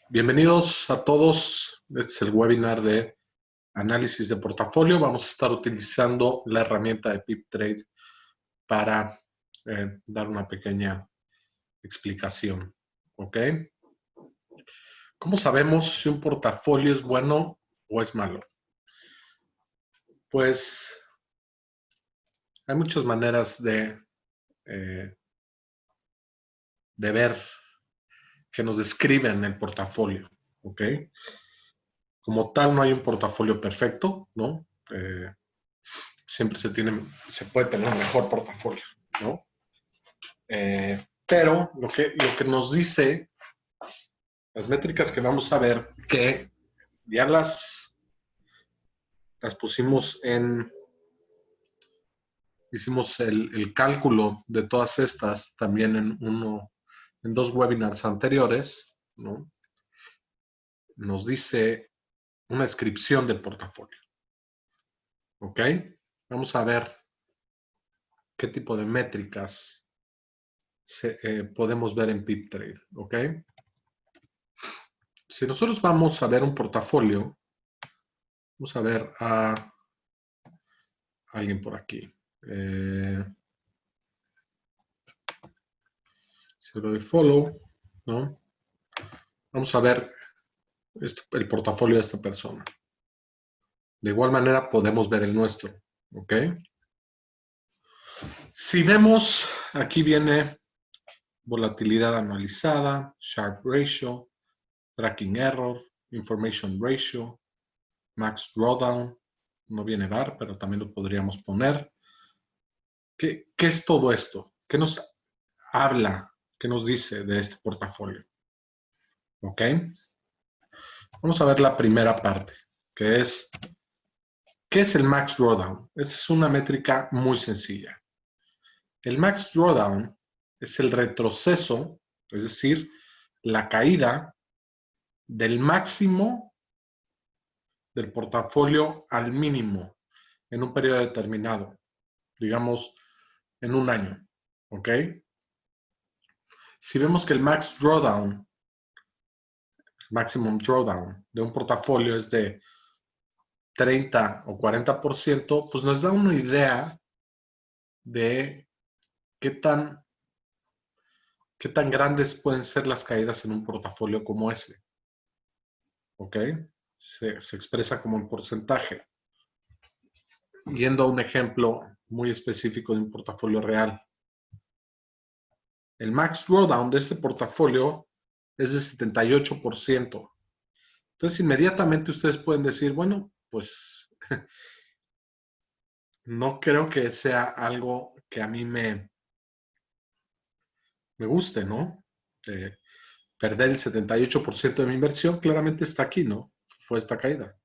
Bienvenidos a todos. Este es el webinar de análisis de portafolio. Vamos a estar utilizando la herramienta de PipTrade para dar una pequeña explicación. ¿Ok? ¿Cómo sabemos si un portafolio es bueno o es malo? Pues hay muchas maneras de ver que nos describen el portafolio. ¿Ok? Como tal, no hay un portafolio perfecto, ¿no? Siempre se puede tener un mejor portafolio, ¿no? Pero lo que nos dice, las métricas que vamos a ver, que ya las pusimos hicimos el cálculo de todas estas también en dos webinars anteriores, ¿no? Nos dice una descripción del portafolio. ¿Ok? Vamos a ver qué tipo de métricas podemos ver en PipTrade. ¿Ok? Si nosotros vamos a ver un portafolio, vamos a ver a alguien por aquí. Si doy follow, ¿no? Vamos a ver el portafolio de esta persona. De igual manera podemos ver el nuestro. ¿Ok? Si vemos, aquí viene volatilidad anualizada, Sharpe Ratio, Tracking Error, Information Ratio, Max Drawdown. No viene VAR, pero también lo podríamos poner. ¿Qué es todo esto? ¿Qué nos habla? ¿Qué nos dice de este portafolio? ¿Ok? Vamos a ver la primera parte, que es, ¿qué es el Max Drawdown? Esa es una métrica muy sencilla. El Max Drawdown es el retroceso, es decir, la caída del máximo del portafolio al mínimo en un periodo determinado, digamos, en un año. ¿Ok? Si vemos que el Max Drawdown, Maximum Drawdown de un portafolio es de 30 o 40%, pues nos da una idea de qué tan grandes pueden ser las caídas en un portafolio como ese. ¿Ok? Se expresa como un porcentaje. Yendo a un ejemplo muy específico de un portafolio real. El max drawdown de este portafolio es de 78%. Entonces, inmediatamente ustedes pueden decir, bueno, pues no creo que sea algo que a mí me guste, ¿no? Perder el 78% de mi inversión claramente está aquí, ¿no? Fue esta caída.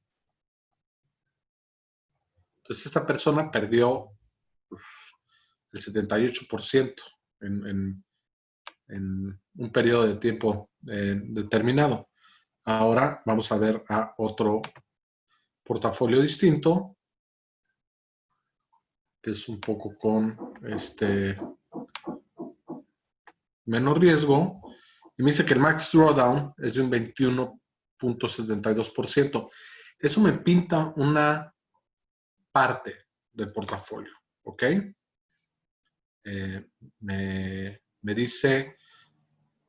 Entonces, esta persona perdió el 78% en un periodo de tiempo determinado. Ahora vamos a ver a otro portafolio distinto, que es un poco con menor riesgo. Y me dice que el max drawdown es de un 21.72%. Eso me pinta una parte del portafolio, ¿ok? Me dice,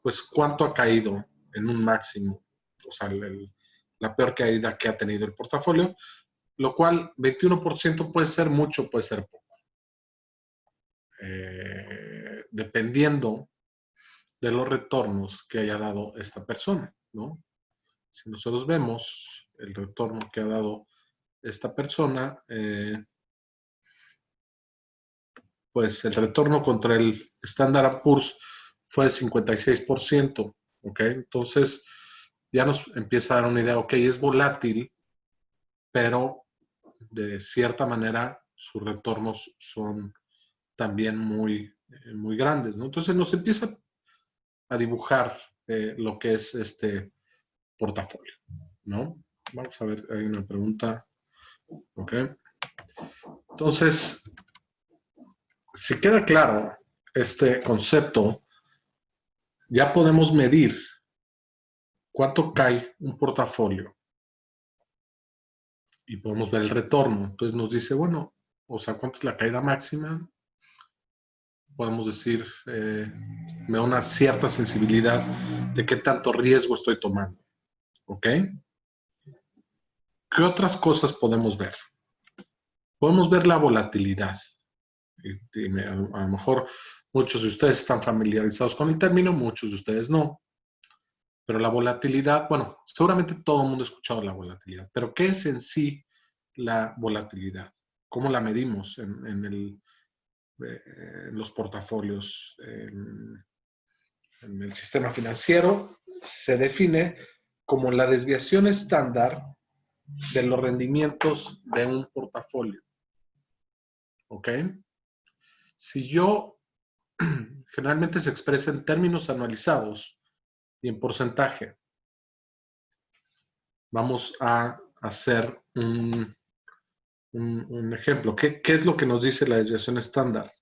pues, cuánto ha caído en un máximo, o sea, la peor caída que ha tenido el portafolio, lo cual 21% puede ser mucho, puede ser poco. Dependiendo de los retornos que haya dado esta persona, ¿no? Si nosotros vemos el retorno que ha dado esta persona, pues el retorno contra el Standard & Poor's fue de 56%, ¿ok? Entonces ya nos empieza a dar una idea, ok, es volátil, pero de cierta manera sus retornos son también muy grandes, ¿no? Entonces nos empieza a dibujar lo que es este portafolio, ¿no? Vamos a ver, hay una pregunta, ¿ok? Entonces, si queda claro este concepto, ya podemos medir ¿cuánto cae un portafolio? Y podemos ver el retorno. Entonces nos dice, bueno, o sea, ¿cuánto es la caída máxima? Podemos decir, me da una cierta sensibilidad de qué tanto riesgo estoy tomando. ¿Ok? ¿Qué otras cosas podemos ver? Podemos ver la volatilidad. A lo mejor muchos de ustedes están familiarizados con el término, muchos de ustedes no. Pero la volatilidad, bueno, seguramente todo el mundo ha escuchado la volatilidad, pero ¿qué es en sí la volatilidad? ¿Cómo la medimos en los portafolios? En el sistema financiero se define como la desviación estándar de los rendimientos de un portafolio. ¿Ok? Si yo, generalmente se expresa en términos anualizados y en porcentaje. Vamos a hacer un ejemplo. ¿Qué es lo que nos dice la desviación estándar?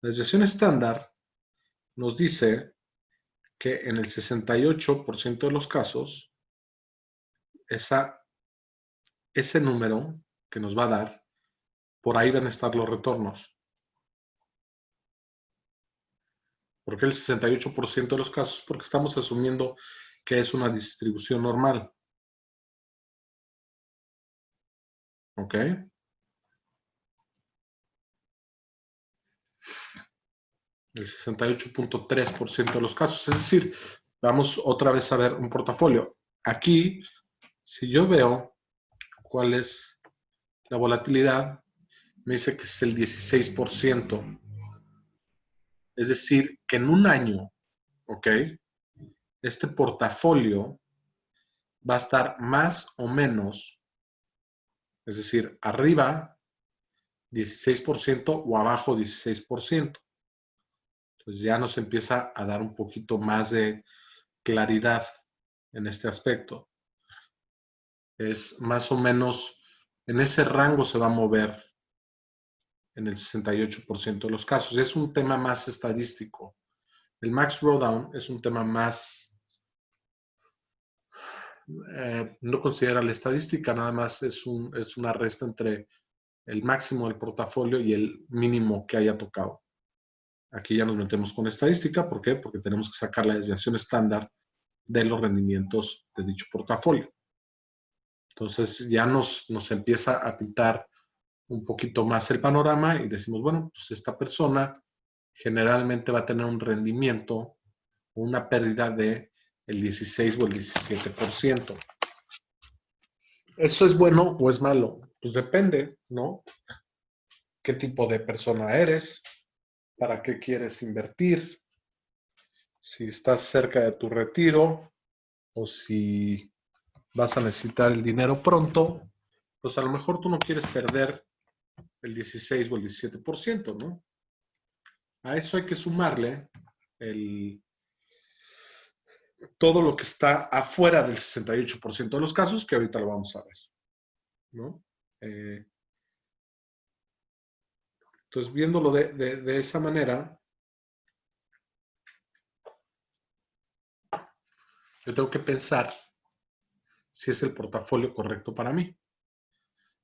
La desviación estándar nos dice que en el 68% de los casos, ese número que nos va a dar, por ahí van a estar los retornos. ¿Por qué el 68% de los casos? Porque estamos asumiendo que es una distribución normal. ¿Ok? El 68.3% de los casos. Es decir, vamos otra vez a ver un portafolio. Aquí, si yo veo cuál es la volatilidad, me dice que es el 16%. Es decir, que en un año, ¿ok? Este portafolio va a estar más o menos, es decir, arriba 16% o abajo 16%. Entonces ya nos empieza a dar un poquito más de claridad en este aspecto. Es más o menos, en ese rango se va a mover en el 68% de los casos. Es un tema más estadístico. El max drawdown es un tema más, no considera la estadística, nada más es una resta entre el máximo del portafolio y el mínimo que haya tocado. Aquí ya nos metemos con estadística. ¿Por qué? Porque tenemos que sacar la desviación estándar de los rendimientos de dicho portafolio. Entonces ya nos empieza a pintar un poquito más el panorama y decimos, bueno, pues esta persona generalmente va a tener un rendimiento o una pérdida de el 16 o el 17%. ¿Eso es bueno o es malo? Pues depende, ¿no? ¿Qué tipo de persona eres? ¿Para qué quieres invertir? Si estás cerca de tu retiro o si vas a necesitar el dinero pronto, pues a lo mejor tú no quieres perder el 16 o el 17%, ¿no? A eso hay que sumarle todo lo que está afuera del 68% de los casos, que ahorita lo vamos a ver, ¿no? Entonces, viéndolo de esa manera, yo tengo que pensar si es el portafolio correcto para mí.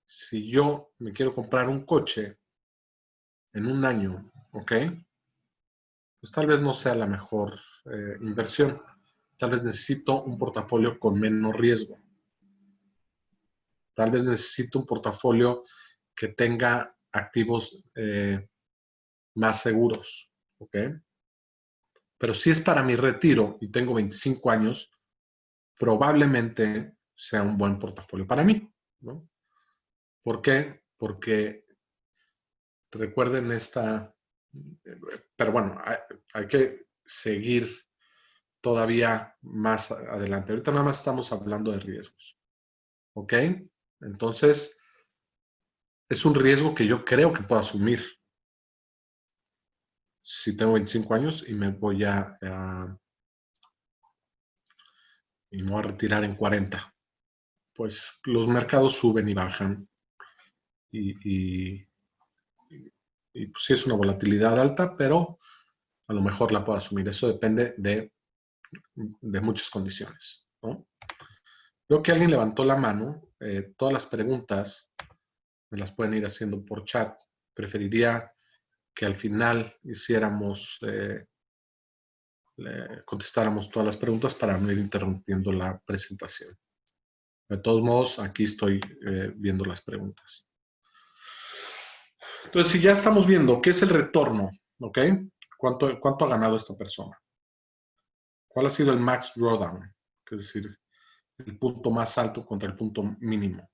Si yo me quiero comprar un coche en un año, ¿ok? Pues tal vez no sea la mejor inversión. Tal vez necesito un portafolio con menos riesgo. Tal vez necesito un portafolio que tenga activos más seguros, ¿ok? Pero si es para mi retiro y tengo 25 años, probablemente sea un buen portafolio para mí, ¿no? ¿Por qué? Porque recuerden pero bueno, hay que seguir todavía más adelante. Ahorita nada más estamos hablando de riesgos, ¿ok? Entonces, es un riesgo que yo creo que puedo asumir si tengo 25 años y me voy y me voy a retirar en 40. Pues los mercados suben y bajan y pues sí es una volatilidad alta, pero a lo mejor la puedo asumir. Eso depende de de muchas condiciones, ¿no? Veo que alguien levantó la mano. Todas las preguntas me las pueden ir haciendo por chat. Preferiría que al final contestáramos todas las preguntas para no ir interrumpiendo la presentación. De todos modos, aquí estoy viendo las preguntas. Entonces, si ya estamos viendo qué es el retorno, ¿ok? ¿Cuánto ha ganado esta persona? ¿Cuál ha sido el max drawdown? Es decir, el punto más alto contra el punto mínimo.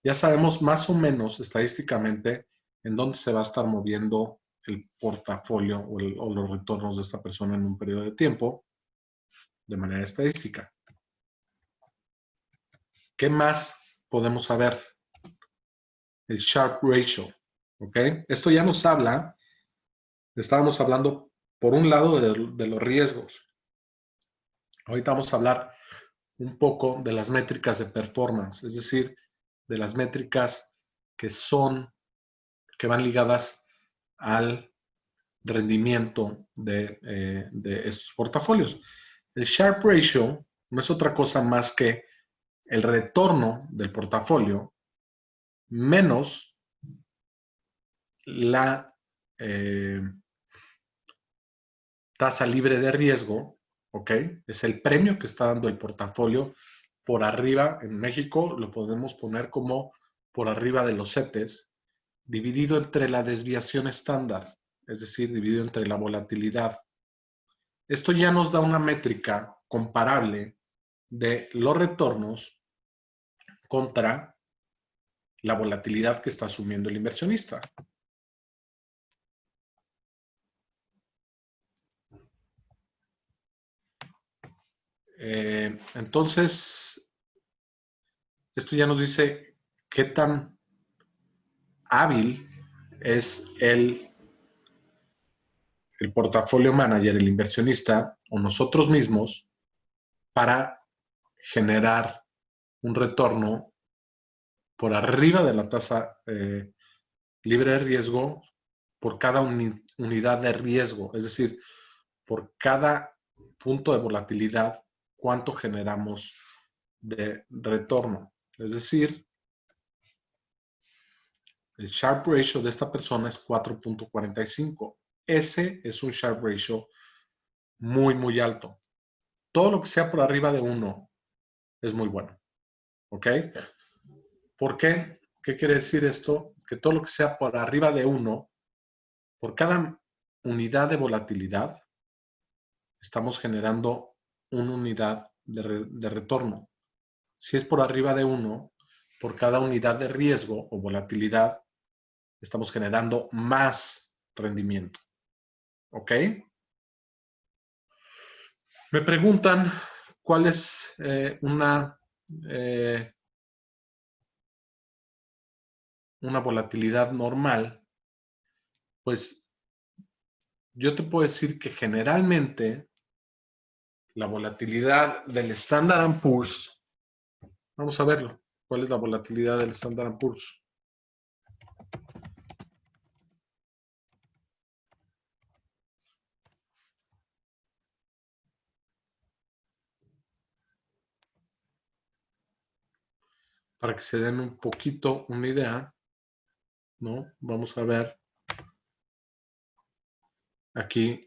Ya sabemos más o menos estadísticamente en dónde se va a estar moviendo el portafolio o los retornos de esta persona en un periodo de tiempo de manera estadística. ¿Qué más podemos saber? El Sharpe Ratio, ¿ok? Esto ya nos habla, estábamos hablando por un lado de los riesgos. Ahorita vamos a hablar un poco de las métricas de performance, es decir, de las métricas que van ligadas al rendimiento de estos portafolios. El Sharpe Ratio no es otra cosa más que el retorno del portafolio menos la tasa libre de riesgo, ¿ok? Es el premio que está dando el portafolio por arriba. En México lo podemos poner como por arriba de los CETES, dividido entre la desviación estándar, es decir, dividido entre la volatilidad. Esto ya nos da una métrica comparable de los retornos contra la volatilidad que está asumiendo el inversionista. Entonces, esto ya nos dice qué tan hábil es el portafolio manager, el inversionista o nosotros mismos para generar un retorno por arriba de la tasa libre de riesgo por cada unidad de riesgo, es decir, por cada punto de volatilidad, cuánto generamos de retorno. Es decir, el Sharpe Ratio de esta persona es 4.45. Ese es un Sharpe Ratio muy, muy alto. Todo lo que sea por arriba de 1 es muy bueno. ¿Ok? ¿Por qué? ¿Qué quiere decir esto? Que todo lo que sea por arriba de 1, por cada unidad de volatilidad, estamos generando una unidad de retorno. Si es por arriba de 1, por cada unidad de riesgo o volatilidad, estamos generando más rendimiento. ¿Ok? Me preguntan cuál es una volatilidad normal. Pues yo te puedo decir que generalmente la volatilidad del Standard & Poor's, vamos a verlo. ¿Cuál es la volatilidad del Standard & Poor's? Para que se den un poquito una idea, ¿no? Vamos a ver aquí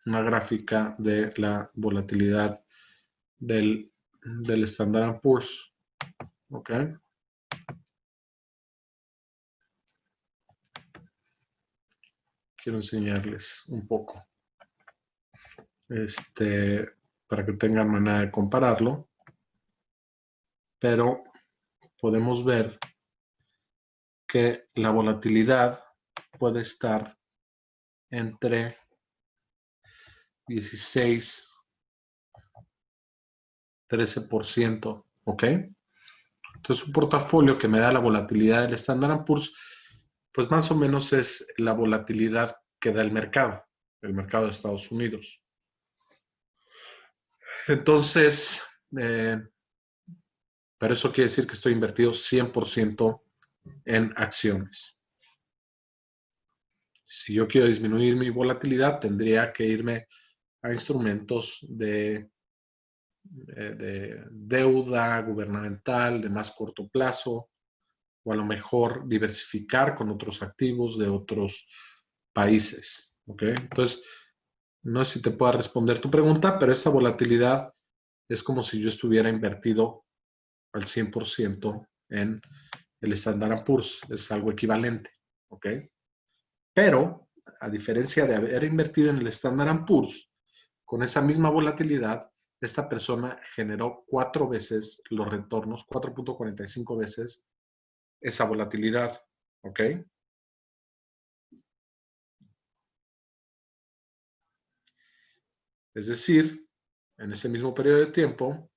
una gráfica de la volatilidad del Standard & Poor's. ¿Ok? Quiero enseñarles un poco. Para que tengan manera de compararlo. Pero podemos ver que la volatilidad puede estar entre 16, 13%, ¿ok? Entonces, un portafolio que me da la volatilidad del Standard & Poor's, pues más o menos es la volatilidad que da el mercado de Estados Unidos. Entonces, pero eso quiere decir que estoy invertido 100% en acciones. Si yo quiero disminuir mi volatilidad, tendría que irme a instrumentos de de deuda gubernamental de más corto plazo, o a lo mejor diversificar con otros activos de otros países. ¿Ok? Entonces, no sé si te pueda responder tu pregunta, pero esta volatilidad es como si yo estuviera invertido al 100% en el Standard & Poor's. Es algo equivalente. ¿Ok? Pero, a diferencia de haber invertido en el Standard & Poor's, con esa misma volatilidad, esta persona generó 4 veces los retornos, 4.45 veces esa volatilidad. ¿Ok? Es decir, en ese mismo periodo de tiempo,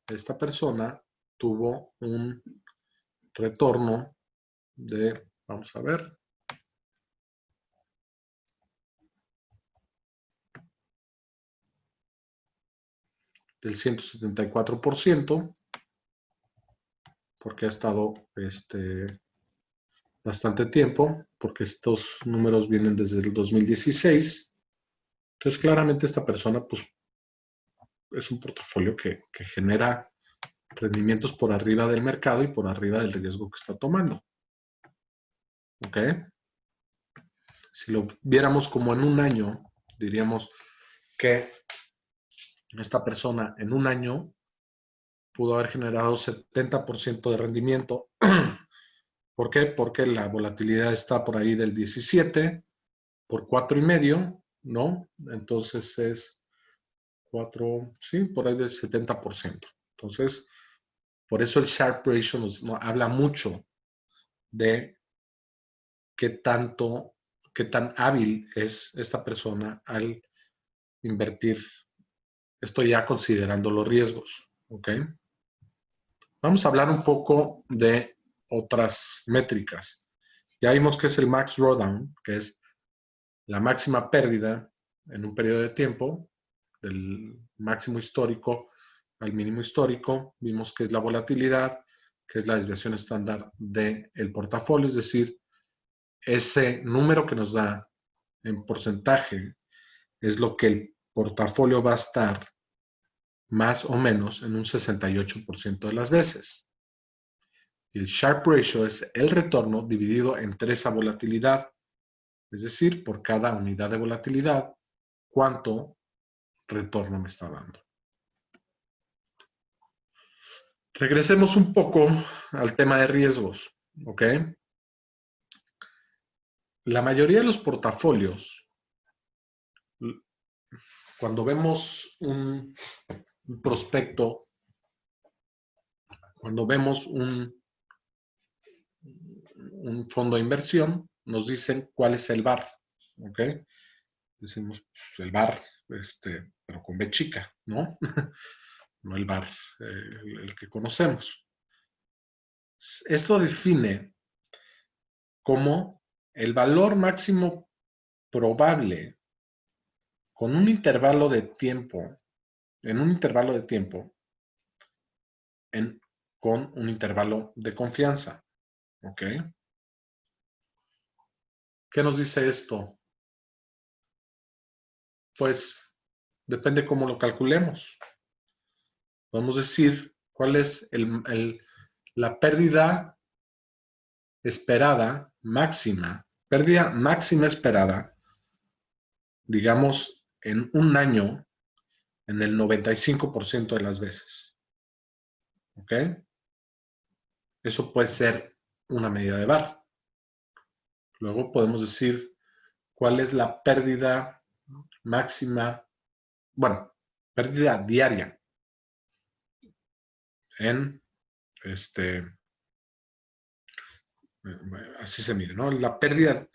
esta persona tuvo un retorno de, vamos a ver, del 174%, porque ha estado bastante tiempo, porque estos números vienen desde el 2016. Entonces, claramente esta persona, pues, es un portafolio que genera rendimientos por arriba del mercado y por arriba del riesgo que está tomando. ¿Ok? Si lo viéramos como en un año, diríamos que esta persona en un año pudo haber generado 70% de rendimiento. ¿Por qué? Porque la volatilidad está por ahí del 17 por 4,5, ¿no? Entonces es 4, sí, por ahí del 70%. Entonces, por eso el Sharpe Ratio nos habla mucho de qué tan hábil es esta persona al invertir. Estoy ya considerando los riesgos, ¿ok? Vamos a hablar un poco de otras métricas. Ya vimos que es el Max Drawdown, que es la máxima pérdida en un periodo de tiempo, del máximo histórico al mínimo histórico. Vimos que es la volatilidad, que es la desviación estándar del portafolio, es decir, ese número que nos da en porcentaje es lo que el portafolio va a estar más o menos en un 68% de las veces. Y el Sharpe Ratio es el retorno dividido entre esa volatilidad, es decir, por cada unidad de volatilidad, cuánto retorno me está dando. Regresemos un poco al tema de riesgos, ¿ok? La mayoría de los portafolios, cuando vemos un prospecto, cuando vemos un fondo de inversión, nos dicen cuál es el VaR, ¿ok? Decimos pues, el VaR, pero con B chica, ¿no? No el VaR, el que conocemos. Esto define como el valor máximo probable con un intervalo de tiempo, en un intervalo de tiempo, con un intervalo de confianza. ¿Ok? ¿Qué nos dice esto? Pues depende cómo lo calculemos. Podemos decir cuál es la pérdida esperada máxima, pérdida máxima esperada, digamos, en un año, en el 95% de las veces. ¿Ok? Eso puede ser una medida de VaR. Luego podemos decir cuál es la pérdida máxima, bueno, pérdida diaria en así se mide, ¿no? La pérdida,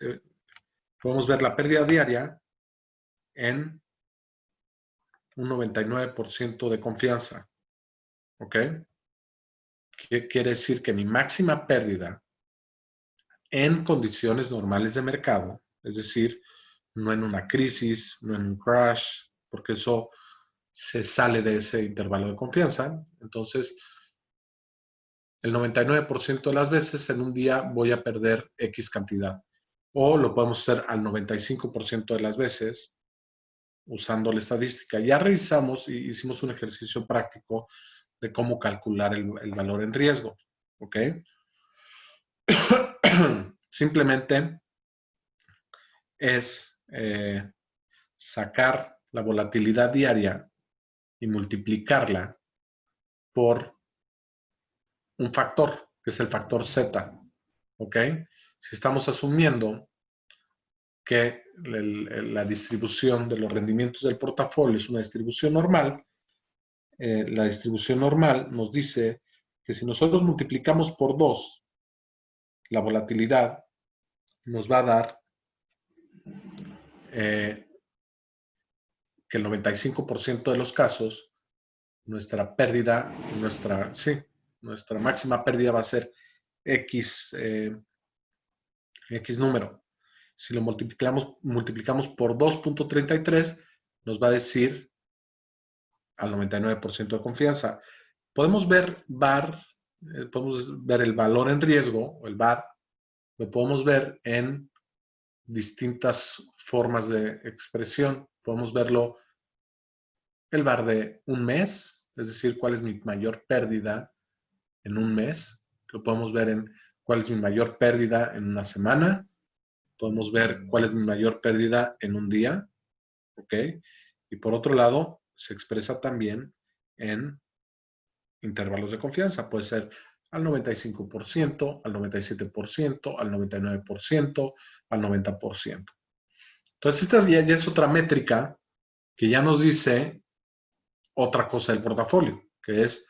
podemos ver la pérdida diaria en un 99% de confianza. ¿Ok? ¿Qué quiere decir? Que mi máxima pérdida en condiciones normales de mercado, es decir, no en una crisis, no en un crash, porque eso se sale de ese intervalo de confianza. Entonces, el 99% de las veces en un día voy a perder X cantidad. O lo podemos hacer al 95% de las veces usando la estadística. Ya revisamos y hicimos un ejercicio práctico de cómo calcular el valor en riesgo. ¿Ok? Simplemente es sacar la volatilidad diaria y multiplicarla por un factor, que es el factor Z. ¿Ok? Si estamos asumiendo que la distribución de los rendimientos del portafolio es una distribución normal, la distribución normal nos dice que si nosotros multiplicamos por 2 la volatilidad, nos va a dar que el 95% de los casos, nuestra pérdida, nuestra máxima pérdida va a ser X número. Si lo multiplicamos por 2.33, nos va a decir al 99% de confianza. Podemos ver podemos ver el valor en riesgo, o el VAR, lo podemos ver en distintas formas de expresión. Podemos verlo, el VAR de un mes, es decir, cuál es mi mayor pérdida en un mes. Lo podemos ver en cuál es mi mayor pérdida en una semana. Podemos ver cuál es mi mayor pérdida en un día. ¿Ok? Y por otro lado, se expresa también en intervalos de confianza. Puede ser al 95%, al 97%, al 99%, al 90%. Entonces, esta ya es otra métrica que ya nos dice otra cosa del portafolio, que es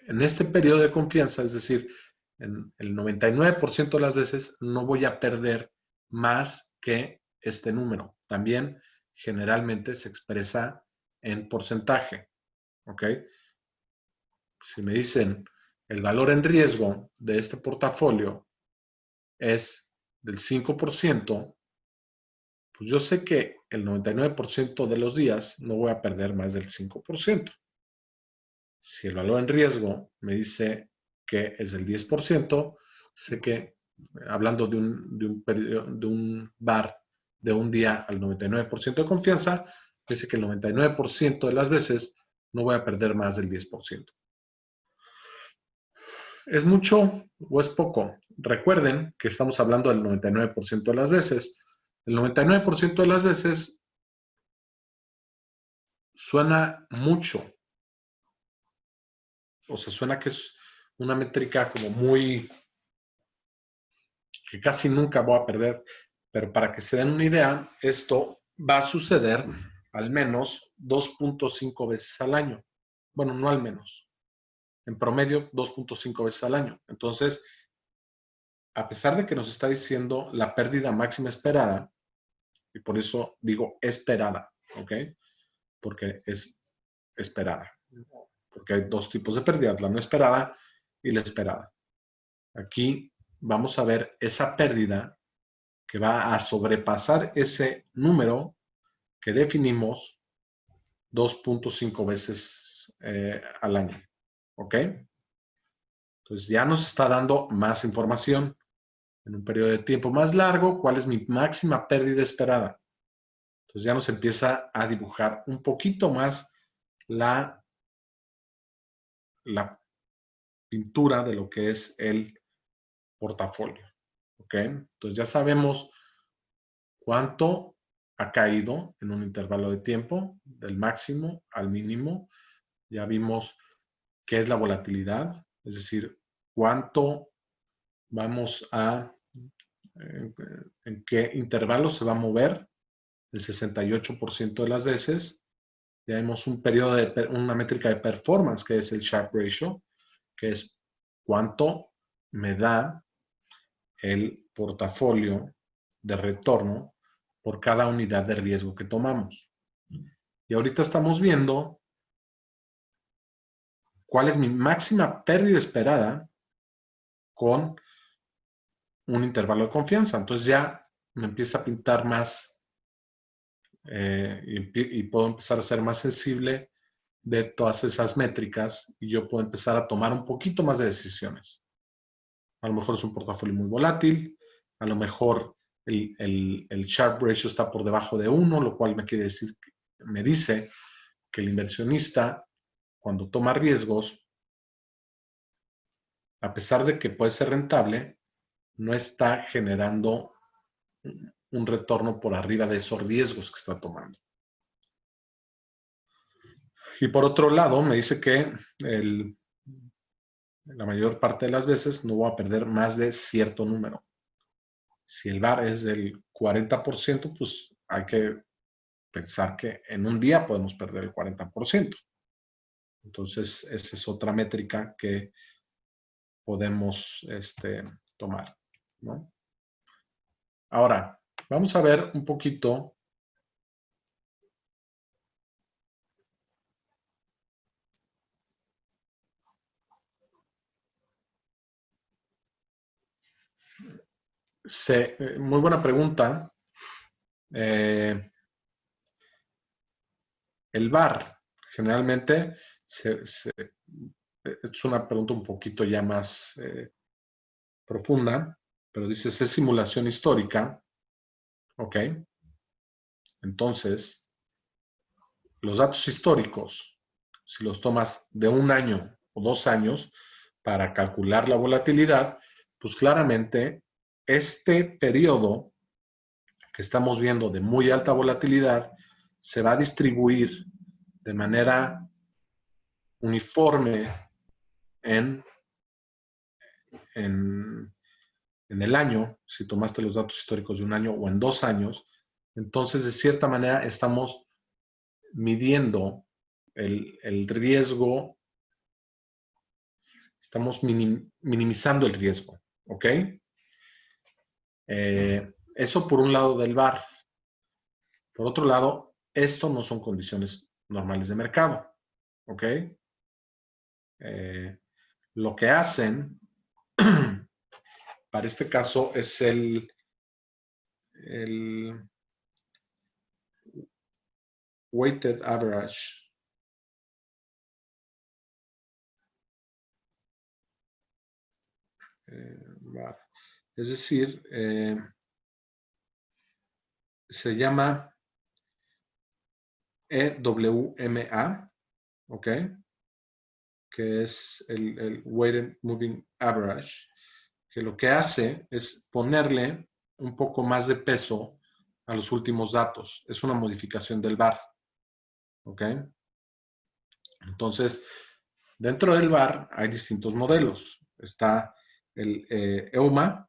en este periodo de confianza, es decir, en el 99% de las veces no voy a perder más que este número. También generalmente se expresa en porcentaje. ¿Ok? Si me dicen el valor en riesgo de este portafolio es del 5%, pues yo sé que el 99% de los días no voy a perder más del 5%. Si el valor en riesgo me dice que es del 10%, sé que, hablando de un VAR de un día al 99% de confianza, dice que el 99% de las veces no voy a perder más del 10%. ¿Es mucho o es poco? Recuerden que estamos hablando del 99% de las veces. El 99% de las veces suena mucho. O sea, suena que es una métrica como muy, que casi nunca voy a perder. Pero para que se den una idea, esto va a suceder al menos 2.5 veces al año. Bueno, no al menos. En promedio, 2.5 veces al año. Entonces, a pesar de que nos está diciendo la pérdida máxima esperada, y por eso digo esperada, ¿ok? Porque es esperada. Porque hay dos tipos de pérdidas, la no esperada y la esperada. Aquí vamos a ver esa pérdida que va a sobrepasar ese número que definimos 2.5 veces al año. ¿Ok? Entonces ya nos está dando más información. En un periodo de tiempo más largo, ¿cuál es mi máxima pérdida esperada? Entonces ya nos empieza a dibujar un poquito más la pintura de lo que es el portafolio. ¿Ok? Entonces ya sabemos cuánto ha caído en un intervalo de tiempo, del máximo al mínimo. Ya vimos qué es la volatilidad, es decir, cuánto vamos a, en qué intervalo se va a mover el 68% de las veces. Ya vimos un periodo una métrica de performance, que es el Sharpe Ratio, que es cuánto me da el portafolio de retorno por cada unidad de riesgo que tomamos. Y ahorita estamos viendo cuál es mi máxima pérdida esperada con un intervalo de confianza. Entonces ya me empieza a pintar más y puedo empezar a ser más sensible de todas esas métricas y yo puedo empezar a tomar un poquito más de decisiones. A lo mejor es un portafolio muy volátil, a lo mejor el Sharpe ratio está por debajo de 1, lo cual me dice que el inversionista, cuando toma riesgos, a pesar de que puede ser rentable, no está generando un retorno por arriba de esos riesgos que está tomando. Y por otro lado, me dice que la mayor parte de las veces no voy a perder más de cierto número. Si el VAR es del 40%, pues hay que pensar que en un día podemos perder el 40%. Entonces, esa es otra métrica que podemos tomar, ¿no? Ahora, vamos a ver un poquito muy buena pregunta. El VAR, generalmente, es una pregunta un poquito ya más profunda, pero dices, es simulación histórica, ¿ok? Entonces, los datos históricos, si los tomas de 1 año o 2 años para calcular la volatilidad, pues claramente este periodo que estamos viendo de muy alta volatilidad se va a distribuir de manera uniforme en el año, si tomaste los datos históricos de 1 año o en 2 años, entonces de cierta manera estamos midiendo el riesgo, estamos minimizando el riesgo, ¿ok? Eso por un lado del VAR. Por otro lado, esto no son condiciones normales de mercado, ¿ok? Lo que hacen para este caso es el weighted average. Es decir, se llama EWMA, ¿ok? Que es el Weighted Moving Average, que lo que hace es ponerle un poco más de peso a los últimos datos. Es una modificación del VAR, ¿ok? Entonces, dentro del VAR hay distintos modelos. Está el EUMA,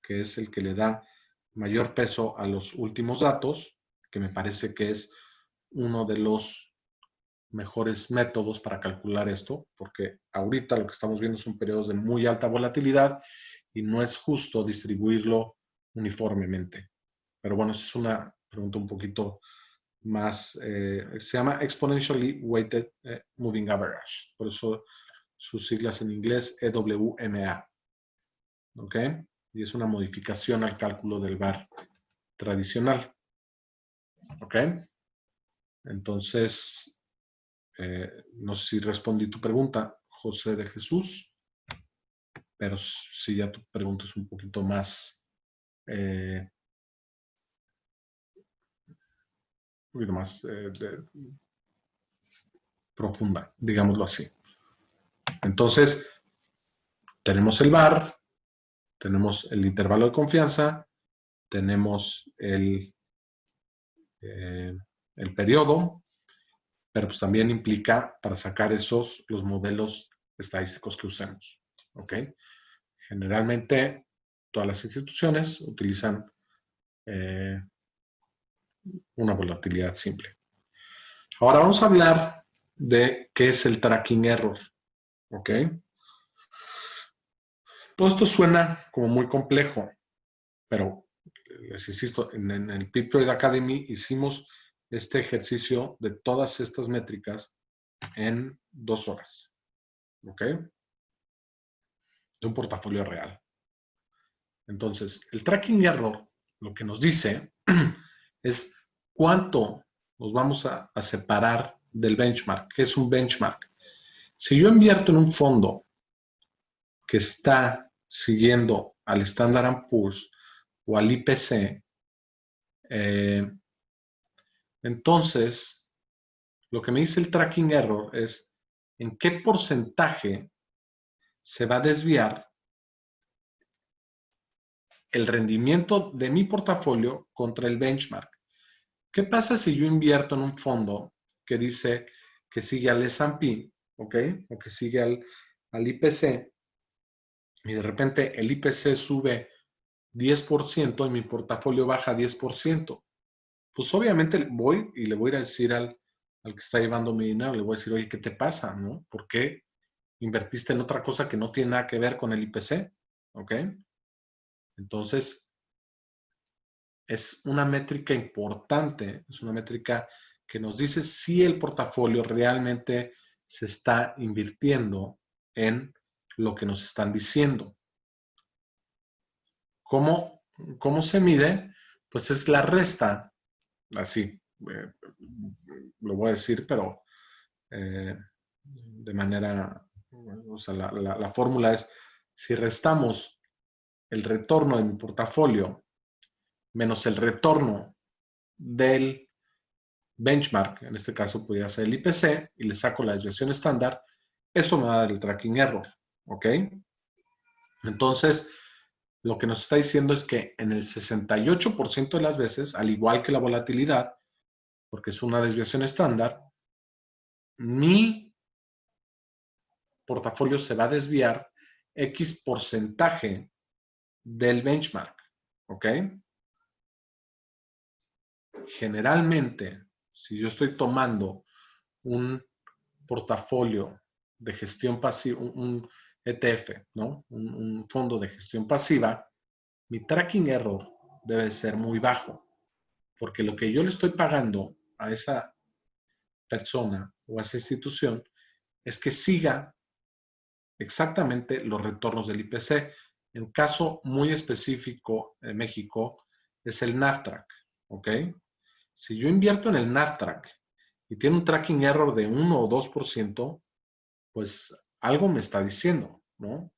que es el que le da mayor peso a los últimos datos, que me parece que es uno de los mejores métodos para calcular esto, porque ahorita lo que estamos viendo son periodos de muy alta volatilidad y no es justo distribuirlo uniformemente. Pero bueno, esa es una pregunta un poquito más, se llama Exponentially Weighted Moving Average, por eso sus siglas en inglés EWMA, ¿ok? Y es una modificación al cálculo del VAR tradicional, ¿ok? Entonces, no sé si respondí tu pregunta, José de Jesús, pero si ya tu pregunta es un poquito más, profunda, digámoslo así. Entonces, tenemos el VAR, tenemos el intervalo de confianza, tenemos el periodo, pero pues también implica para sacar los modelos estadísticos que usemos, ¿ok? Generalmente, todas las instituciones utilizan una volatilidad simple. Ahora vamos a hablar de qué es el tracking error, ¿ok? Todo esto suena como muy complejo, pero les insisto, en el Pip Trade Academy hicimos este ejercicio de todas estas métricas en 2 horas, ¿ok? De un portafolio real. Entonces, el tracking error lo que nos dice es cuánto nos vamos a separar del benchmark. ¿Qué es un benchmark? Si yo invierto en un fondo que está siguiendo al Standard & Poor's, o al IPC, entonces lo que me dice el tracking error es en qué porcentaje se va a desviar el rendimiento de mi portafolio contra el benchmark. ¿Qué pasa si yo invierto en un fondo que dice que sigue al S&P, ¿ok? O que sigue al IPC, y de repente el IPC sube 10% y mi portafolio baja 10%? Pues obviamente voy y le voy a decir al que está llevando mi dinero, le voy a decir, oye, ¿qué te pasa? ¿No? ¿Por qué invertiste en otra cosa que no tiene nada que ver con el IPC? ¿Ok? Entonces, es una métrica importante, es una métrica que nos dice si el portafolio realmente se está invirtiendo en lo que nos están diciendo. ¿Cómo se mide? Pues es la resta, así, lo voy a decir, pero de manera, o sea, la fórmula es, si restamos el retorno de mi portafolio menos el retorno del benchmark, en este caso podría ser el IPC, y le saco la desviación estándar, eso me va a dar el tracking error, ¿ok? Entonces, lo que nos está diciendo es que en el 68% de las veces, al igual que la volatilidad, porque es una desviación estándar, mi portafolio se va a desviar X porcentaje del benchmark, ¿ok? Generalmente, si yo estoy tomando un portafolio de gestión pasiva, un ETF, ¿no? Un fondo de gestión pasiva, mi tracking error debe ser muy bajo, porque lo que yo le estoy pagando a esa persona o a esa institución es que siga exactamente los retornos del IPC. En caso muy específico de México es el Nasdaq, ¿ok? Si yo invierto en el Nasdaq y tiene un tracking error de 1 o 2%, pues algo me está diciendo, ¿no?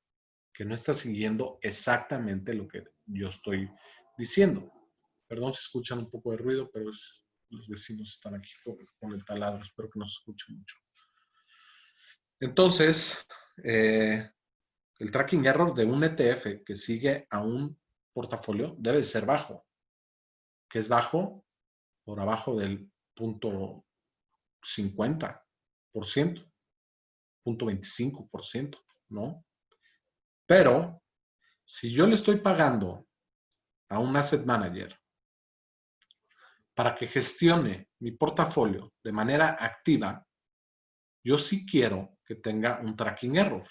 Que no está siguiendo exactamente lo que yo estoy diciendo. Perdón si escuchan un poco de ruido, pero los vecinos están aquí con el taladro. Espero que no se escuche mucho. Entonces, el tracking error de un ETF que sigue a un portafolio debe ser bajo. ¿Qué es bajo? Por abajo del 0.50%, 0.25%, ¿no? Pero si yo le estoy pagando a un asset manager para que gestione mi portafolio de manera activa, yo sí quiero que tenga un tracking error,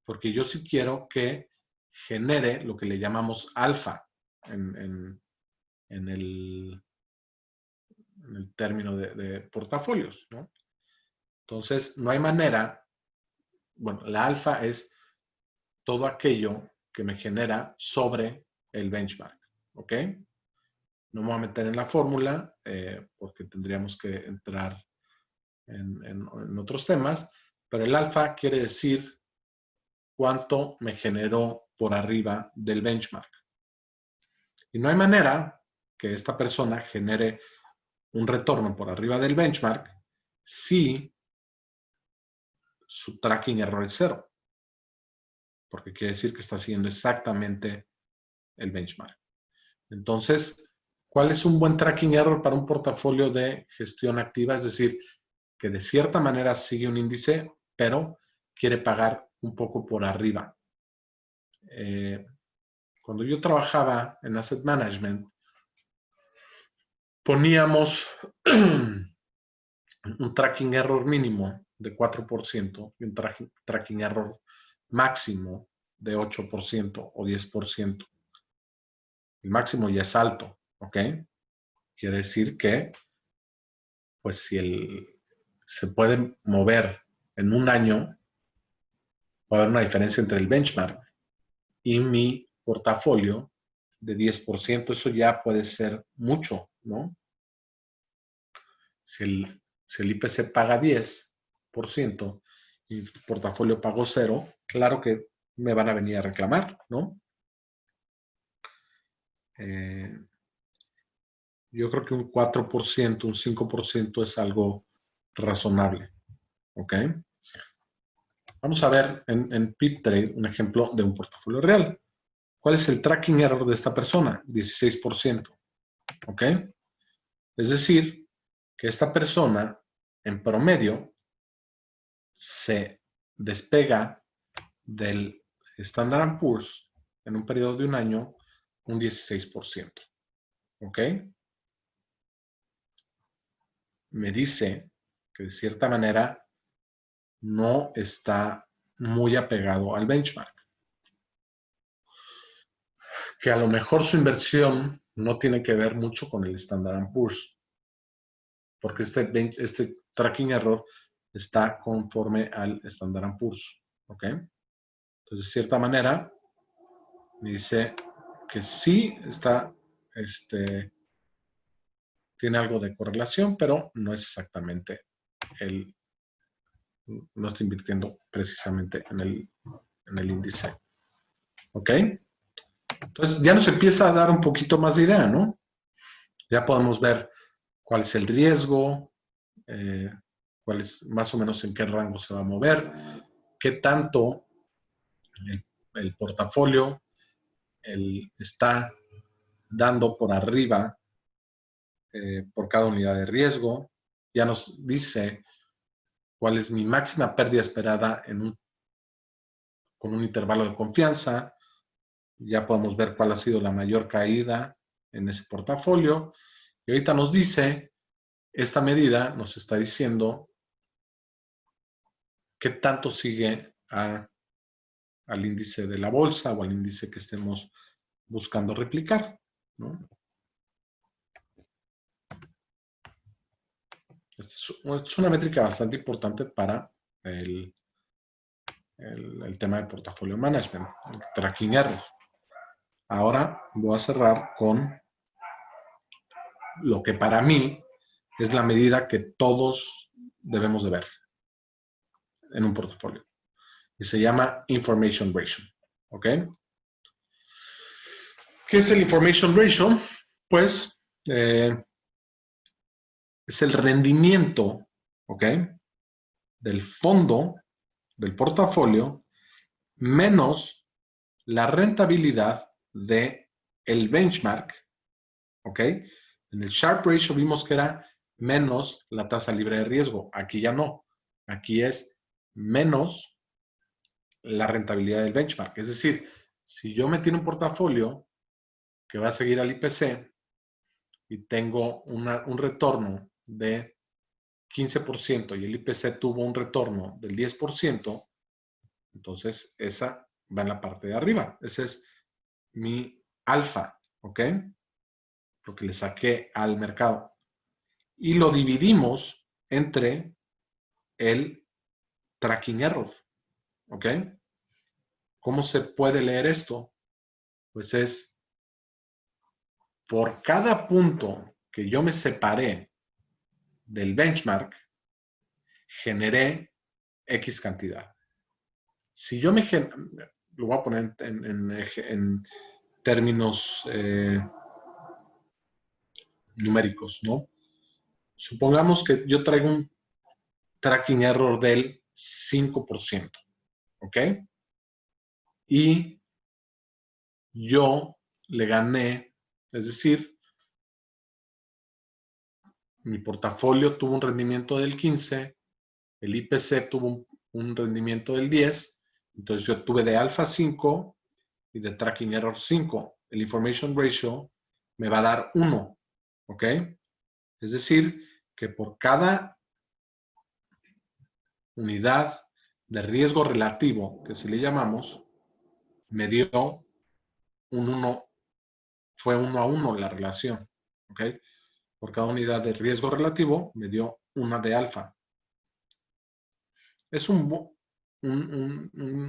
porque yo sí quiero que genere lo que le llamamos alfa en el término de portafolios, ¿no? Entonces, no hay manera, bueno, la alfa es todo aquello que me genera sobre el benchmark, ¿ok? No me voy a meter en la fórmula porque tendríamos que entrar en otros temas, pero el alfa quiere decir cuánto me generó por arriba del benchmark. Y no hay manera que esta persona genere un retorno por arriba del benchmark si su tracking error es 0, porque quiere decir que está siguiendo exactamente el benchmark. Entonces, ¿cuál es un buen tracking error para un portafolio de gestión activa? Es decir, que de cierta manera sigue un índice, pero quiere pagar un poco por arriba. Cuando yo trabajaba en Asset Management, poníamos un tracking error mínimo de 4% y un tracking error máximo de 8% o 10%. El máximo ya es alto, ¿ok? Quiere decir que, pues si se puede mover en un año, va a haber una diferencia entre el benchmark y mi portafolio de 10%. Eso ya puede ser mucho, ¿no? Si el IPC paga 10% y mi portafolio pagó 0, claro que me van a venir a reclamar, ¿no? yo creo que un 4%, un 5% es algo razonable. ¿Ok? Vamos a ver en PipTrade un ejemplo de un portafolio real. ¿Cuál es el tracking error de esta persona? 16%. ¿Ok? Es decir, que esta persona, en promedio, se despega del Standard & Poor's en un periodo de un año un 16%. ¿Ok? Me dice que de cierta manera no está muy apegado al benchmark. Que a lo mejor su inversión no tiene que ver mucho con el Standard & Poor's, porque este tracking error está conforme al Standard & Poor's. ¿Ok? Entonces, de cierta manera, me dice que sí está, tiene algo de correlación, pero no es exactamente no está invirtiendo precisamente en el índice. ¿Ok? Entonces, ya nos empieza a dar un poquito más de idea, ¿no? Ya podemos ver cuál es el riesgo, cuál es más o menos en qué rango se va a mover, qué tanto el portafolio está dando por arriba por cada unidad de riesgo. Ya nos dice cuál es mi máxima pérdida esperada con un intervalo de confianza. Ya podemos ver cuál ha sido la mayor caída en ese portafolio. Y ahorita nos dice, esta medida nos está diciendo qué tanto sigue al índice de la bolsa o al índice que estemos buscando replicar, ¿no? Es una métrica bastante importante para el tema de portafolio management, el tracking error. Ahora voy a cerrar con lo que para mí es la medida que todos debemos de ver en un portafolio. Y se llama Information Ratio. ¿Ok? ¿Qué es el Information Ratio? Pues es el rendimiento, ¿ok?, del fondo del portafolio menos la rentabilidad de el benchmark, ¿ok? En el Sharpe Ratio vimos que era menos la tasa libre de riesgo. Aquí ya no. Aquí es menos la rentabilidad del benchmark. Es decir, si yo me tiene un portafolio que va a seguir al IPC y tengo un retorno de 15% y el IPC tuvo un retorno del 10%, entonces esa va en la parte de arriba. Ese es mi alfa, ¿ok? Lo que le saqué al mercado. Y lo dividimos entre el tracking error, ¿ok? ¿Cómo se puede leer esto? Pues es por cada punto que yo me separé del benchmark, generé X cantidad. Si yo lo voy a poner en términos numéricos, ¿no? Supongamos que yo traigo un tracking error del 5%, ¿ok? Y yo le gané, es decir, mi portafolio tuvo un rendimiento del 15, el IPC tuvo un rendimiento del 10, entonces yo tuve de alfa 5 y de tracking error 5. El information ratio me va a dar 1, ¿ok? Es decir, que por cada unidad de riesgo relativo, que si le llamamos, me dio un 1, fue 1 a 1 la relación, ¿ok? Por cada unidad de riesgo relativo me dio una de alfa. Es un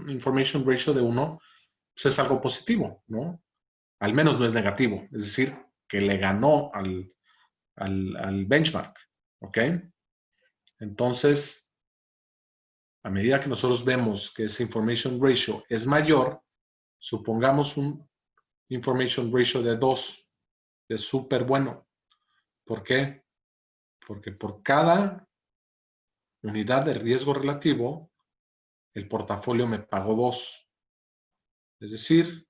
information ratio de 1, pues es algo positivo, ¿no? Al menos no es negativo, es decir, que le ganó al benchmark, ¿ok? Entonces, a medida que nosotros vemos que ese information ratio es mayor, supongamos un information ratio de 2. Es súper bueno. ¿Por qué? Porque por cada unidad de riesgo relativo, el portafolio me pagó 2. Es decir,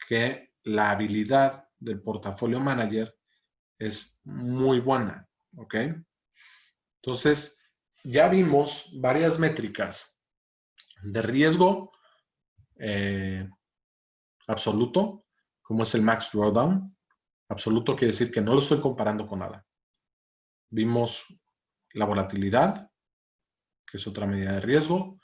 que la habilidad del portafolio manager es muy buena. ¿Ok? Entonces, ya vimos varias métricas de riesgo absoluto, como es el max drawdown. Absoluto quiere decir que no lo estoy comparando con nada. Vimos la volatilidad, que es otra medida de riesgo.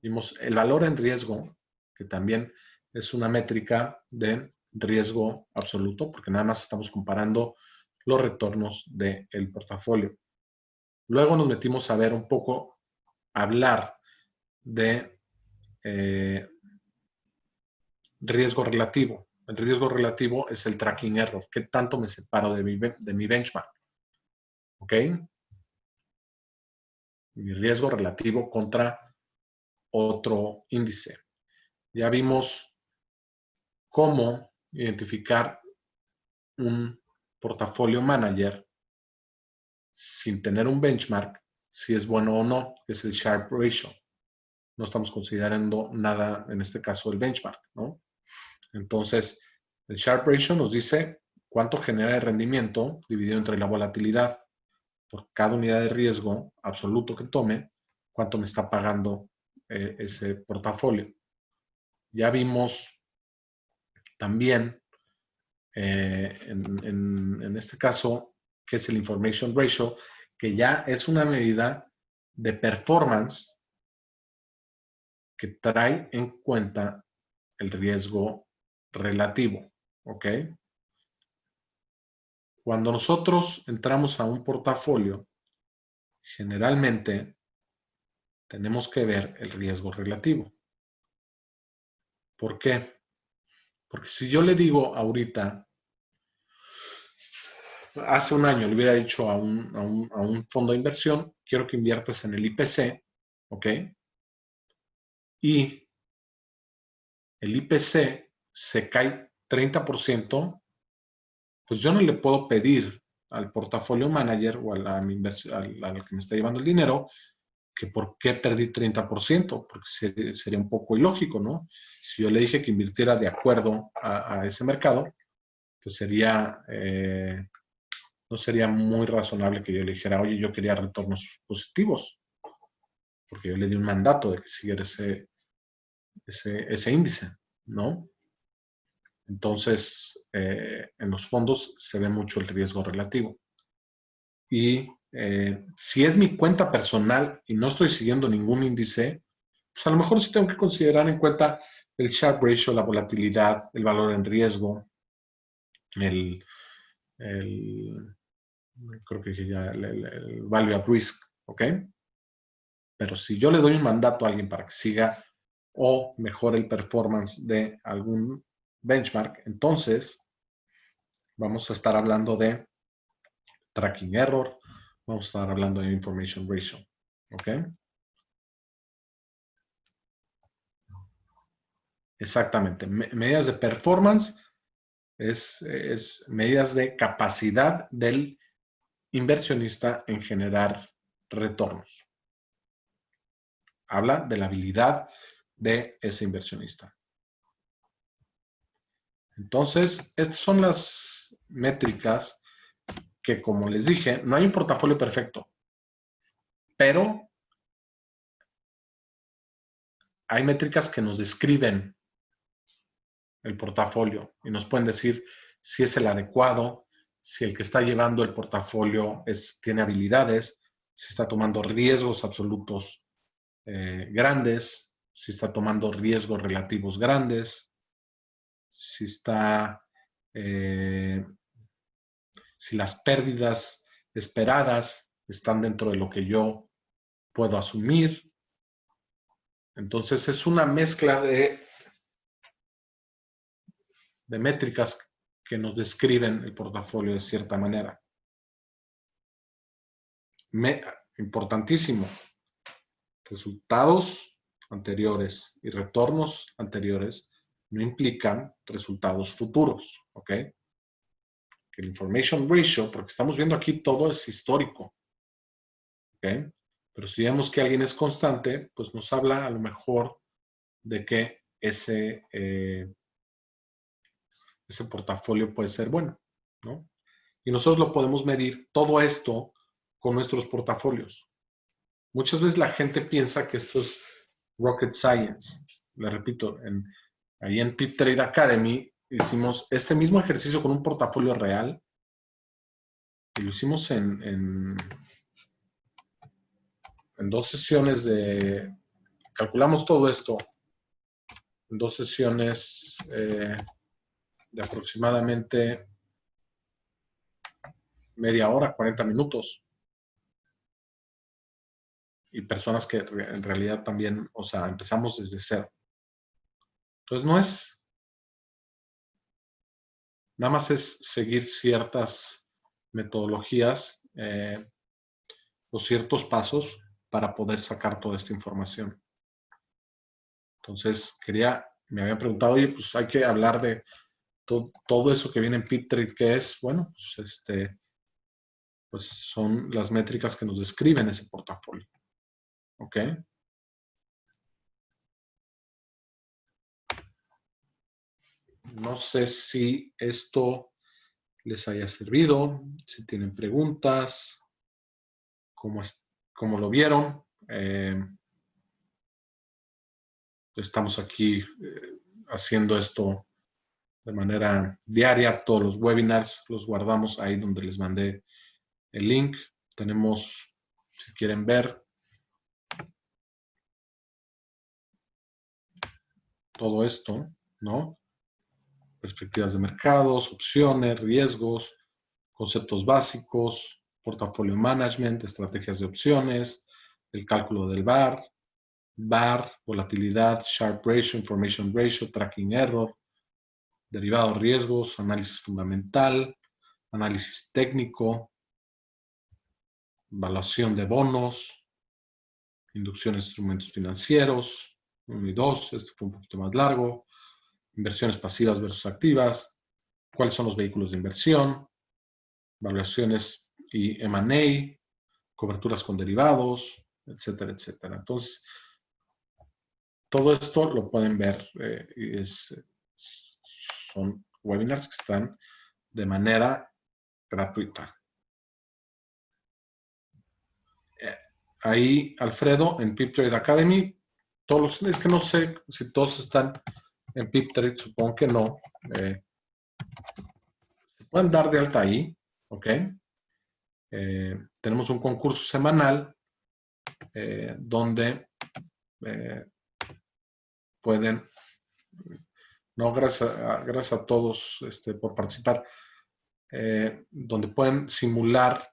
Vimos el valor en riesgo, que también es una métrica de riesgo absoluto, porque nada más estamos comparando los retornos del portafolio. Luego nos metimos a ver un poco, hablar de riesgo relativo. El riesgo relativo es el tracking error. ¿Qué tanto me separo de mi benchmark? ¿Ok? Mi riesgo relativo contra otro índice. Ya vimos cómo identificar un portafolio manager sin tener un benchmark, si es bueno o no, que es el Sharpe Ratio. No estamos considerando nada, en este caso, el benchmark, ¿no? Entonces, el Sharpe Ratio nos dice cuánto genera de rendimiento dividido entre la volatilidad por cada unidad de riesgo absoluto que tome, cuánto me está pagando ese portafolio. Ya vimos también, en este caso, que es el Information Ratio, que ya es una medida de performance que trae en cuenta el riesgo relativo, ¿ok? Cuando nosotros entramos a un portafolio, generalmente tenemos que ver el riesgo relativo. ¿Por qué? Porque si yo le digo ahorita, hace un año le hubiera dicho a un fondo de inversión, quiero que inviertas en el IPC, ¿ok? Y el IPC se cae 30%, pues yo no le puedo pedir al portafolio manager o a la al que me está llevando el dinero que por qué perdí 30%, porque sería un poco ilógico, ¿no? Si yo le dije que invirtiera de acuerdo a ese mercado, pues no sería muy razonable que yo le dijera, oye, yo quería retornos positivos, porque yo le di un mandato de que siguiera ese índice, ¿no? Entonces, en los fondos se ve mucho el riesgo relativo. Y si es mi cuenta personal y no estoy siguiendo ningún índice, pues a lo mejor sí tengo que considerar en cuenta el Sharpe Ratio, la volatilidad, el valor en riesgo, el creo que ya el value at risk, ¿ok? Pero si yo le doy un mandato a alguien para que siga o mejore el performance de algún benchmark, entonces vamos a estar hablando de tracking error, vamos a estar hablando de information ratio, ¿ok? Exactamente. Medidas de performance es medidas de capacidad del inversionista en generar retornos. Habla de la habilidad de ese inversionista. Entonces, estas son las métricas que, como les dije, no hay un portafolio perfecto, pero hay métricas que nos describen el portafolio y nos pueden decir si es el adecuado, si el que está llevando el portafolio tiene habilidades, si está tomando riesgos absolutos grandes, si está tomando riesgos relativos grandes, si está, si las pérdidas esperadas están dentro de lo que yo puedo asumir. Entonces es una mezcla de métricas que nos describen el portafolio de cierta manera. Importantísimo, resultados anteriores y retornos anteriores no implican resultados futuros, ¿ok? Que el information ratio, porque estamos viendo aquí todo es histórico, ¿ok? Pero si vemos que alguien es constante, pues nos habla a lo mejor de que ese portafolio puede ser bueno, ¿no? Y nosotros lo podemos medir todo esto con nuestros portafolios. Muchas veces la gente piensa que esto es rocket science. Le repito, ahí en Pip Trade Academy hicimos este mismo ejercicio con un portafolio real y lo hicimos en 2 sesiones calculamos todo esto en 2 sesiones de aproximadamente media hora, 40 minutos. Y personas que en realidad también, o sea, empezamos desde cero. Entonces nada más es seguir ciertas metodologías o ciertos pasos para poder sacar toda esta información. Entonces, me habían preguntado, oye, pues hay que hablar de todo eso que viene en PipTrade, ¿qué es? Bueno, pues son las métricas que nos describen ese portafolio. ¿Ok? No sé si esto les haya servido, si tienen preguntas, cómo lo vieron. Estamos aquí haciendo esto de manera diaria. Todos los webinars los guardamos ahí donde les mandé el link. Tenemos, si quieren ver, todo esto, ¿no? Perspectivas de mercados, opciones, riesgos, conceptos básicos, portafolio management, estrategias de opciones, el cálculo del VAR, volatilidad, Sharpe ratio, information ratio, tracking error, derivados, riesgos, análisis fundamental, análisis técnico, evaluación de bonos, inducción de instrumentos financieros, 1 y 2, este fue un poquito más largo, inversiones pasivas versus activas, cuáles son los vehículos de inversión, valuaciones y M&A, coberturas con derivados, etcétera, etcétera. Entonces, todo esto lo pueden ver, son webinars que están de manera gratuita. Ahí, Alfredo, en PipTrade Academy, es que no sé si todos están en PipTrade, supongo que no. Se pueden dar de alta ahí, ¿ok? Tenemos un concurso semanal donde pueden, no, gracias a todos por participar, donde pueden simular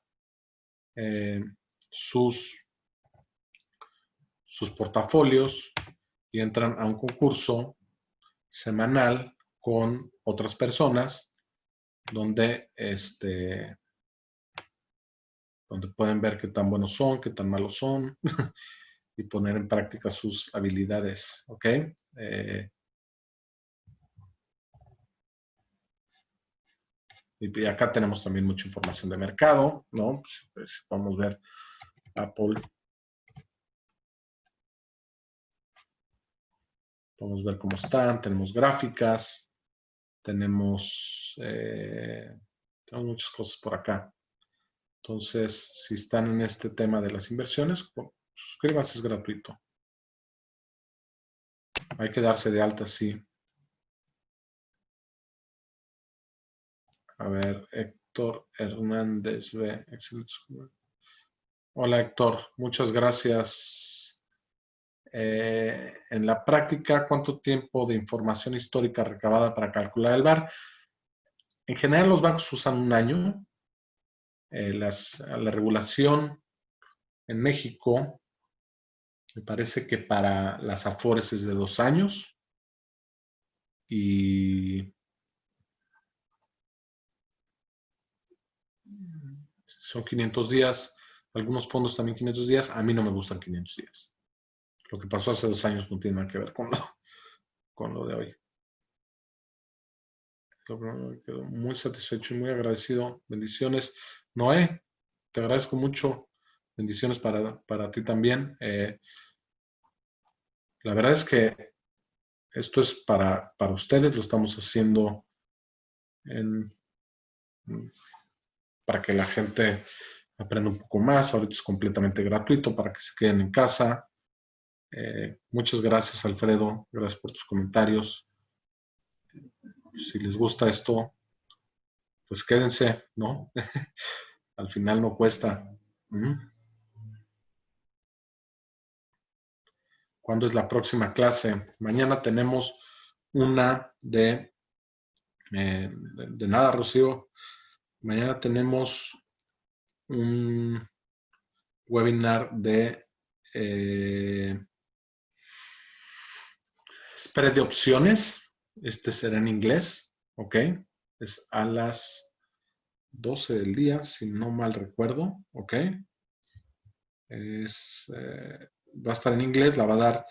sus portafolios y entran a un concurso semanal con otras personas donde pueden ver qué tan buenos son, qué tan malos son y poner en práctica sus habilidades, ¿ok? Y acá tenemos también mucha información de mercado, ¿no? Pues vamos a ver Apple. Vamos a ver cómo están. Tenemos gráficas. Tenemos muchas cosas por acá. Entonces, si están en este tema de las inversiones, suscríbanse, es gratuito. Hay que darse de alta, sí. A ver, Héctor Hernández. Excelente. Hola, Héctor. Muchas gracias. En la práctica, ¿cuánto tiempo de información histórica recabada para calcular el VAR? En general, los bancos usan 1 año. La regulación en México, me parece que para las Afores es de 2 años. Y son 500 días. Algunos fondos también 500 días. A mí no me gustan 500 días. Lo que pasó hace 2 años no tiene nada que ver con lo de hoy. Quedo muy satisfecho y muy agradecido. Bendiciones. Noé, te agradezco mucho. Bendiciones para ti también. La verdad es que esto es para ustedes. Lo estamos haciendo para que la gente aprenda un poco más. Ahorita es completamente gratuito para que se queden en casa. Muchas gracias, Alfredo. Gracias por tus comentarios. Si les gusta esto, pues quédense, ¿no? Al final no cuesta. ¿Cuándo es la próxima clase? Mañana tenemos una de nada, Rocío. Mañana tenemos un webinar de spread de opciones. Este será en inglés, ¿ok? Es a las 12 del día, si no mal recuerdo, ¿ok? Va a estar en inglés, la va a dar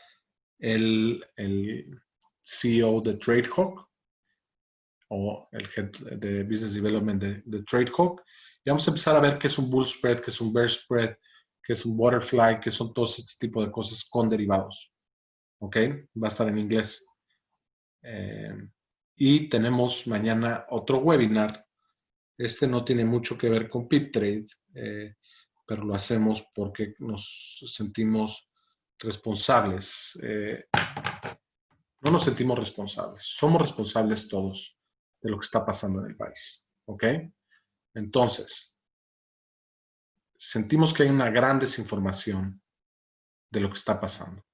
el CEO de TradeHawk o el Head de Business Development de TradeHawk. Y vamos a empezar a ver qué es un Bull Spread, qué es un Bear Spread, qué es un Butterfly, qué son todos este tipo de cosas con derivados. ¿Ok? Va a estar en inglés. Y tenemos mañana otro webinar. Este no tiene mucho que ver con PipTrade, pero lo hacemos porque nos sentimos responsables. No nos sentimos responsables, somos responsables todos de lo que está pasando en el país. ¿Ok? Entonces, sentimos que hay una gran desinformación de lo que está pasando.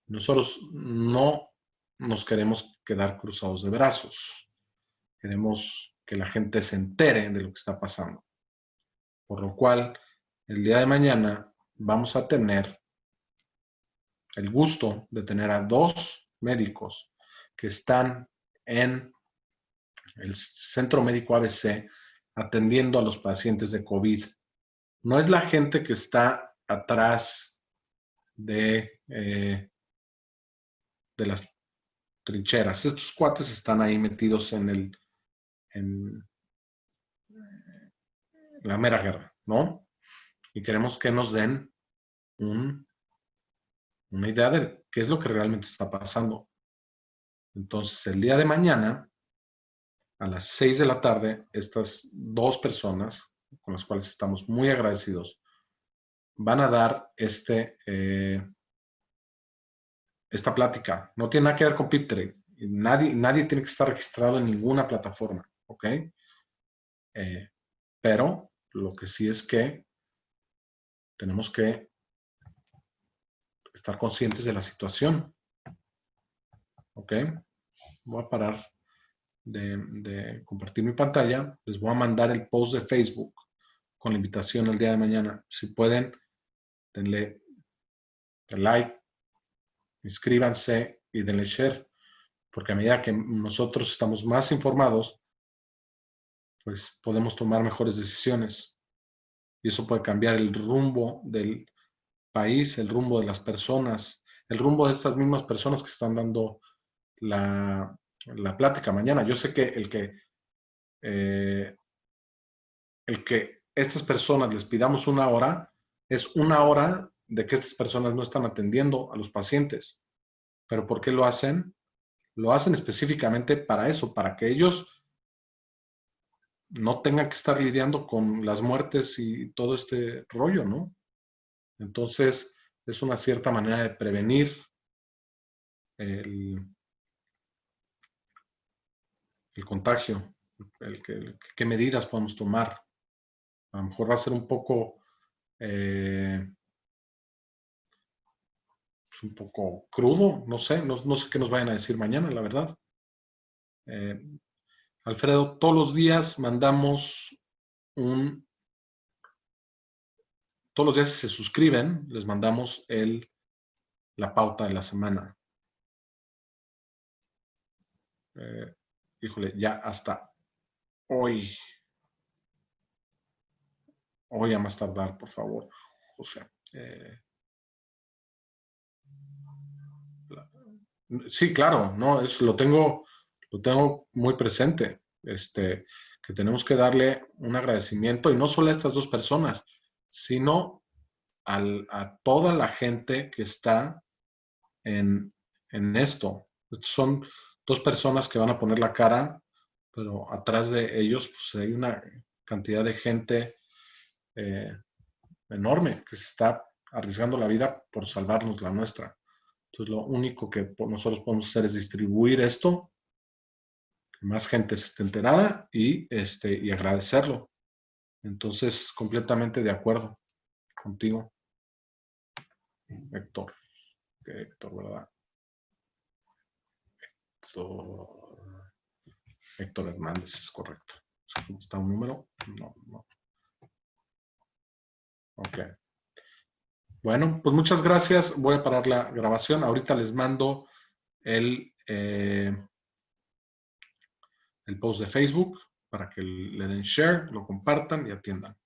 Nosotros no nos queremos quedar cruzados de brazos. Queremos que la gente se entere de lo que está pasando. Por lo cual, el día de mañana vamos a tener el gusto de tener a 2 médicos que están en el Centro Médico ABC atendiendo a los pacientes de COVID. No es la gente que está atrás de las trincheras. Estos cuates están ahí metidos en la mera guerra, ¿no? Y queremos que nos den una idea de qué es lo que realmente está pasando. Entonces, el día de mañana, a las 6 de la tarde, estas 2 personas, con las cuales estamos muy agradecidos, van a dar esta plática. No tiene nada que ver con PipTrade. Nadie tiene que estar registrado en ninguna plataforma, ¿ok? Pero lo que sí es que tenemos que estar conscientes de la situación, ¿ok? Voy a parar de compartir mi pantalla. Les voy a mandar el post de Facebook con la invitación el día de mañana. Si pueden, denle like, inscríbanse y denle share, porque a medida que nosotros estamos más informados, pues podemos tomar mejores decisiones. Y eso puede cambiar el rumbo del país, el rumbo de las personas, el rumbo de estas mismas personas que están dando la plática mañana. Yo sé que el que estas personas les pidamos una hora es una hora de que estas personas no están atendiendo a los pacientes. ¿Pero por qué lo hacen? Lo hacen específicamente para eso, para que ellos no tengan que estar lidiando con las muertes y todo este rollo, ¿no? Entonces, es una cierta manera de prevenir el contagio, qué medidas podemos tomar. A lo mejor va a ser un poco un poco crudo, no sé qué nos vayan a decir mañana, la verdad. Alfredo, todos los días mandamos todos los días si se suscriben, les mandamos la pauta de la semana. Híjole, ya hasta hoy a más tardar, por favor, José. Sí, claro, no, lo tengo lo tengo muy presente, que tenemos que darle un agradecimiento, y no solo a estas dos personas, sino a toda la gente que está en esto. Son dos personas que van a poner la cara, pero atrás de ellos pues, hay una cantidad de gente enorme que se está arriesgando la vida por salvarnos la nuestra. Entonces, lo único que nosotros podemos hacer es distribuir esto, que más gente se esté enterada y agradecerlo. Entonces, completamente de acuerdo contigo, Héctor. Héctor, ¿verdad? Héctor Hernández, es correcto. ¿Está un número? No. Ok. Bueno, pues muchas gracias. Voy a parar la grabación. Ahorita les mando el post de Facebook para que le den share, lo compartan y atiendan.